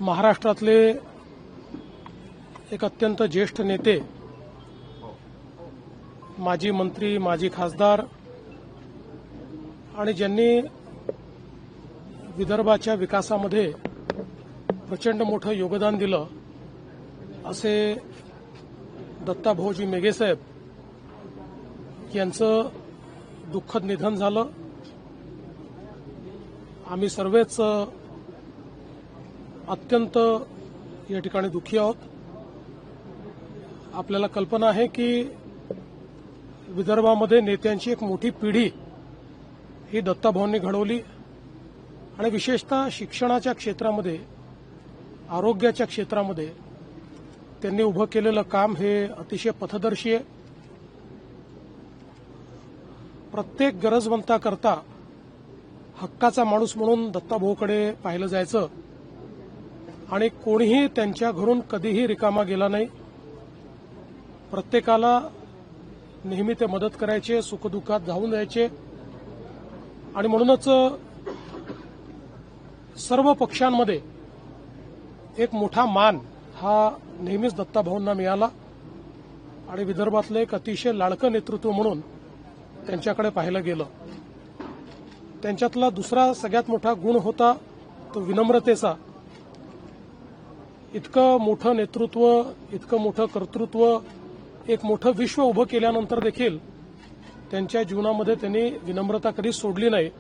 महाराष्ट्रातले एक अत्यंत ज्येष्ठ नेते, माजी मंत्री, माजी खासदार आणि ज्यांनी विदर्भाच्या विकासामध्ये प्रचंड मोठं योगदान दिलं असे दत्ताभाऊजी मेघे साहेब यांचं दुःखद निधन झालं। आम्ही सर्वच अत्यंत या ठिकाणी दुःखी आहोत। आपल्याला कल्पना आहे की विदर्भामध्ये नेत्यांची एक मोठी पिढी ही दत्ताभाऊंनी घडवली आणि विशेषतः शिक्षणाच्या क्षेत्रामध्ये, आरोग्याच्या क्षेत्रामध्ये त्यांनी उभं केलेलं काम हे अतिशय पथदर्शी आहे। प्रत्येक गरजवंताकरता हक्काचा माणूस म्हणून दत्ताभाऊकडे पाहिलं जायचं आणि कोणीही त्यांच्या घरून कधीही रिकामा गेला नाही। प्रत्येकाला नेहमी ते मदत करायचे, सुखदुःखात धावून द्यायचे आणि म्हणूनच सर्व पक्षांमध्ये एक मोठा मान हा नेहमीच दत्ताभाऊंना मिळाला आणि विदर्भातलं एक अतिशय लाडकं नेतृत्व म्हणून त्यांच्याकडे पाहिलं गेलं। त्यांच्यातला दुसरा सगळ्यात मोठा गुण होता तो विनम्रतेचा। इतकं मोठं नेतृत्व, इतकं मोठं कर्तृत्व, एक मोठं विश्व उभं केल्यानंतर देखील त्यांच्या जीवनामध्ये त्यांनी विनम्रता कधीच सोडली नाही।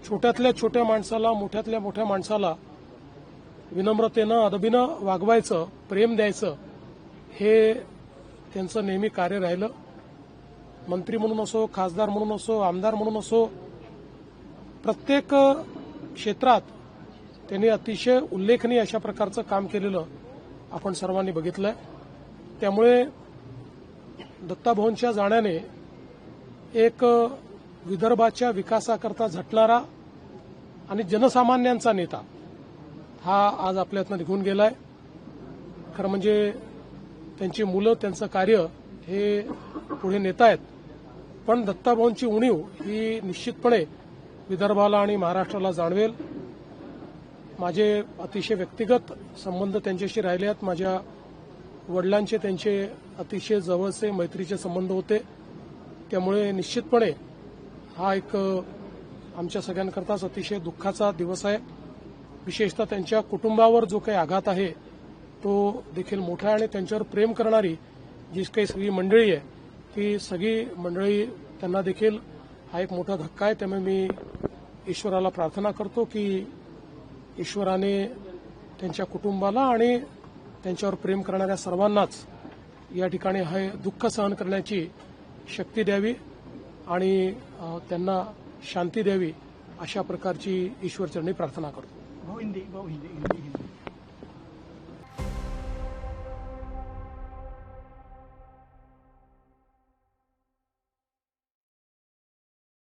छोट्यातल्या छोट्या माणसाला, मोठ्यातल्या मोठ्या माणसाला विनम्रतेनं, अदबीनं वागवायचं, प्रेम द्यायचं, हे त्यांचं नेहमी कार्य राहिलं। मंत्री म्हणून असो, खासदार म्हणून असो, आमदार म्हणून असो, प्रत्येक क्षेत्रात त्यांनी अतिशय उल्लेखनीय अशा प्रकारचं काम केलेलं आपण सर्वांनी बघितलंय। त्यामुळे दत्ताभाऊंच्या जाण्याने एक विदर्भाच्या विकासाकरता झटणारा आणि जनसामान्यांचा नेता हा आज आपल्यातनं निघून गेलाय। खरं म्हणजे त्यांची मुलं, त्यांचं कार्य हे पुढे नेत आहेत, पण दत्ताभाऊंची उणीव ही निश्चितपणे विदर्भाला आणि महाराष्ट्राला जाणवेल। माझे अतिशय व्यक्तिगत संबंध त्यांच्याशी राहिले आहेत। माझ्या वडिलांचे त्यांचे अतिशय जवळचे मैत्रीचे संबंध होते। त्यामुळे निश्चितपणे हा एक आमच्या सगळ्यांकरताच अतिशय दुःखाचा दिवस आहे। विशेषतः त्यांच्या कुटुंबावर जो काही आघात आहे तो देखील मोठा आहे आणि त्यांच्यावर प्रेम करणारी जी काही सगळी मंडळी आहे ती सगळी मंडळी, त्यांना देखील हा एक मोठा धक्का आहे। त्यामुळे मी ईश्वराला प्रार्थना करतो की ईश्वराने त्यांच्या कुटुंबाला आणि त्यांच्यावर प्रेम करणाऱ्या सर्वांनाच या ठिकाणी हे दुःख सहन करण्याची शक्ती द्यावी आणि त्यांना शांती द्यावी, अशा प्रकारची ईश्वरचरणी प्रार्थना करतो।